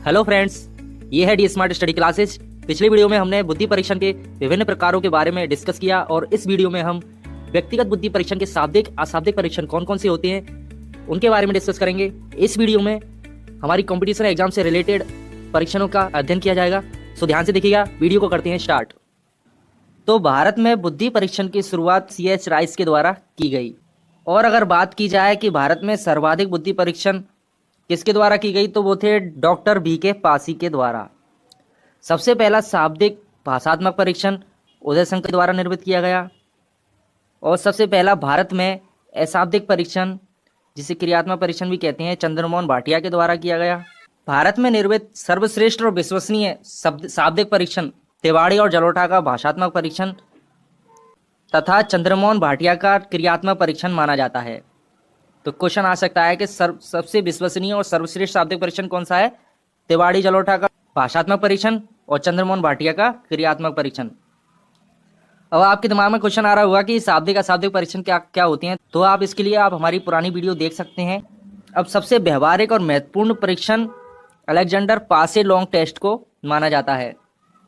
Hello friends, ये है D smart study classes. पिछले वीडियो में हमने बुद्धि परीक्षण के विभिन्न प्रकारों के बारे में डिस्कस किया और इस वीडियो में हम व्यक्तिगत बुद्धि परीक्षण के शाब्दिक अशाब्दिक परीक्षण कौन कौन से होते हैं उनके बारे में डिस्कस करेंगे। इस वीडियो में हमारी कॉम्पिटिशन एग्जाम से रिलेटेड परीक्षणों का अध्ययन किया जाएगा, सो ध्यान से देखिएगा। वीडियो को करते हैं स्टार्ट। तो भारत में बुद्धि परीक्षण की शुरुआत C.H. राइस के द्वारा की गई। और अगर बात की जाए कि भारत में सर्वाधिक बुद्धि परीक्षण किसके द्वारा की गई, तो वो थे डॉक्टर B.K. पासी के द्वारा। सबसे पहला शाब्दिक भाषात्मक परीक्षण उदय शंकर द्वारा निर्मित किया गया और सबसे पहला भारत में अशाब्दिक परीक्षण, जिसे क्रियात्मक परीक्षण भी कहते हैं, चंद्रमोहन भाटिया के द्वारा किया गया। भारत में निर्मित सर्वश्रेष्ठ और विश्वसनीय शाब्दिक परीक्षण तिवाड़ी और जलोटा का भाषात्मक परीक्षण तथा चंद्रमोहन भाटिया का क्रियात्मक परीक्षण माना जाता है। तो क्वेश्चन आ सकता है कि सबसे विश्वसनीय और सर्वश्रेष्ठ शाब्दिक परीक्षण कौन सा है? तिवाड़ी जलोटा का भाषात्मक परीक्षण और चंद्रमोहन भाटिया का क्रियात्मक परीक्षण। अब आपके दिमाग में क्वेश्चन आ रहा होगा कि शाब्दिक अशाब्दिक परीक्षण क्या क्या होते हैं, तो आप इसके लिए आप हमारी पुरानी वीडियो देख सकते हैं। अब सबसे व्यवहारिक और महत्वपूर्ण परीक्षण अलेक्जेंडर पासे लॉन्ग टेस्ट को माना जाता है।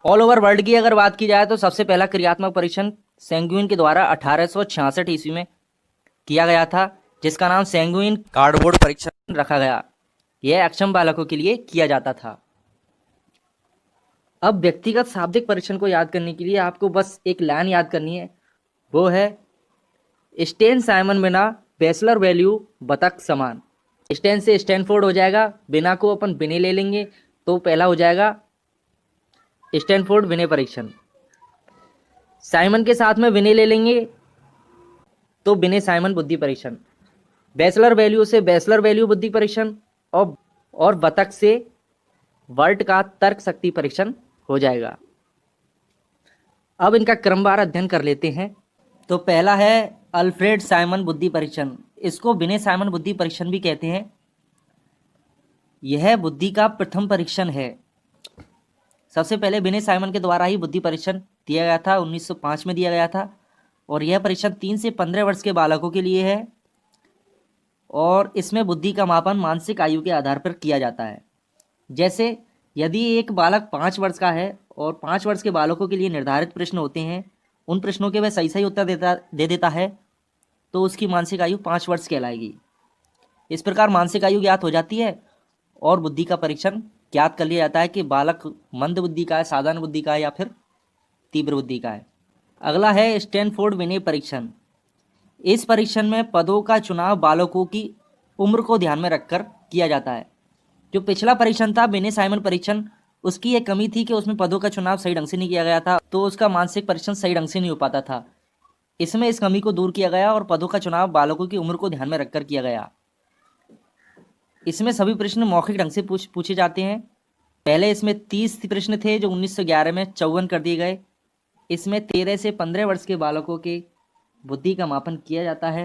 ऑल ओवर वर्ल्ड की अगर बात की जाए तो सबसे पहला क्रियात्मक परीक्षण सेंगुइन के द्वारा 1866 ईस्वी में किया गया था, जिसका नाम सेंगुइन कार्डबोर्ड परीक्षण रखा गया। यह अक्षम बालकों के लिए किया जाता था। अब व्यक्तिगत शाब्दिक परीक्षण को याद करने के लिए आपको बस एक लाइन याद करनी है, वो है स्टेन साइमन बिना बैचलर वैल्यू बतख समान। स्टेन से स्टैनफोर्ड हो जाएगा, बिना को अपन बिने ले लेंगे तो पहला हो जाएगा स्टैनफोर्ड विनय परीक्षण। साइमन के साथ में विनय ले लेंगे तो विनय साइमन बुद्धि परीक्षण। बैचलर वैल्यू से बैचलर वैल्यू बुद्धि परीक्षण और बतख से वर्ट का तर्क शक्ति परीक्षण हो जाएगा। अब इनका क्रमवार अध्ययन कर लेते हैं। तो पहला है अल्फ्रेड साइमन बुद्धि परीक्षण। इसको विनय साइमन बुद्धि परीक्षण भी कहते हैं। यह बुद्धि का प्रथम परीक्षण है। सबसे पहले विनय साइमन के द्वारा ही बुद्धि परीक्षण दिया गया था, 1905 में दिया गया था। और यह परीक्षण 3 से 15 वर्ष के बालकों के लिए है और इसमें बुद्धि का मापन मानसिक आयु के आधार पर किया जाता है। जैसे यदि एक बालक 5 वर्ष का है और 5 वर्ष के बालकों के लिए निर्धारित प्रश्न होते हैं, उन प्रश्नों के वह सही सही उत्तर दे देता है तो उसकी मानसिक आयु 5 वर्ष कहलाएगी। इस प्रकार मानसिक आयु ज्ञात हो जाती है और बुद्धि का परीक्षण ज्ञात कर लिया जाता है कि बालक मंद बुद्धि का है, साधारण बुद्धि का है या फिर तीव्र बुद्धि का है। अगला है स्टैनफोर्ड विनय परीक्षण। इस परीक्षण में पदों का चुनाव बालकों की उम्र को ध्यान में रखकर किया जाता है। जो पिछला परीक्षण था विनय साइमन परीक्षण, उसकी एक कमी थी कि उसमें पदों का चुनाव सही ढंग से नहीं किया गया था, तो उसका मानसिक परीक्षण सही ढंग से नहीं हो पाता था। इसमें इस कमी को दूर किया गया और पदों का चुनाव बालकों की उम्र को ध्यान में रखकर किया गया। इसमें सभी प्रश्न मौखिक ढंग से पूछे जाते हैं। पहले इसमें 30 प्रश्न थे जो 1911 में 54 कर दिए गए। इसमें 13 से 15 वर्ष के बालकों के बुद्धि का मापन किया जाता है।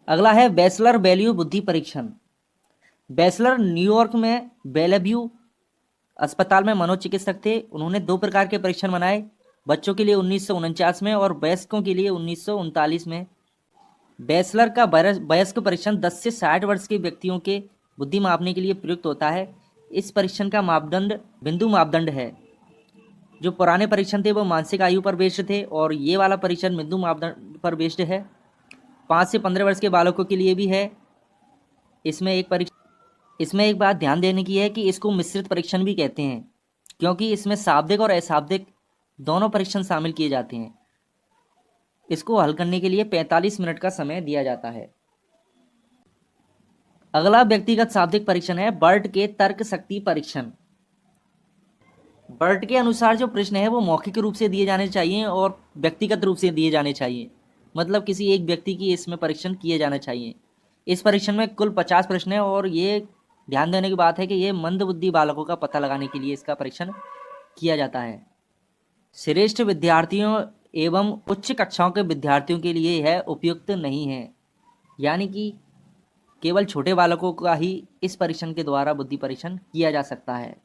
अगला है बैचलर वैल्यू बुद्धि परीक्षण। बैचलर न्यूयॉर्क में बेलेव्यू अस्पताल में मनोचिकित्सक थे। उन्होंने 2 प्रकार के परीक्षण बनाए, बच्चों के लिए 1949 में और वयस्कों के लिए 1939 में। बैचलर का वयस्क परीक्षण 10 से 60 वर्ष के व्यक्तियों के बुद्धि मापने के लिए प्रयुक्त होता है। इस परीक्षण का मापदंड बिंदु मापदंड है। जो पुराने परीक्षण थे वो मानसिक आयु पर बेस्ड थे और ये वाला परीक्षण बिंदु मापदंड पर बेस्ड है। 5 से 15 वर्ष के बालकों के लिए भी है। इसमें एक बात ध्यान देने की है कि इसको मिश्रित परीक्षण भी कहते हैं, क्योंकि इसमें शाब्दिक और अशाब्दिक दोनों परीक्षण शामिल किए जाते हैं। इसको हल करने के लिए 45 मिनट का समय दिया जाता है। अगला व्यक्तिगत शाब्दिक परीक्षण है बर्ट के तर्क शक्ति परीक्षण। बर्ट के अनुसार जो प्रश्न है वो मौखिक रूप से दिए जाने चाहिए और व्यक्तिगत रूप से दिए जाने चाहिए, मतलब किसी एक व्यक्ति की इसमें परीक्षण किए जाने चाहिए। इस परीक्षण में कुल 50 प्रश्न है और ये ध्यान देने की बात है कि ये मंद बुद्धि बालकों का पता लगाने के लिए इसका परीक्षण किया जाता है। श्रेष्ठ विद्यार्थियों एवं उच्च कक्षाओं के विद्यार्थियों के लिए यह उपयुक्त नहीं है, यानी कि केवल छोटे बालकों का ही इस परीक्षण के द्वारा बुद्धि परीक्षण किया जा सकता है।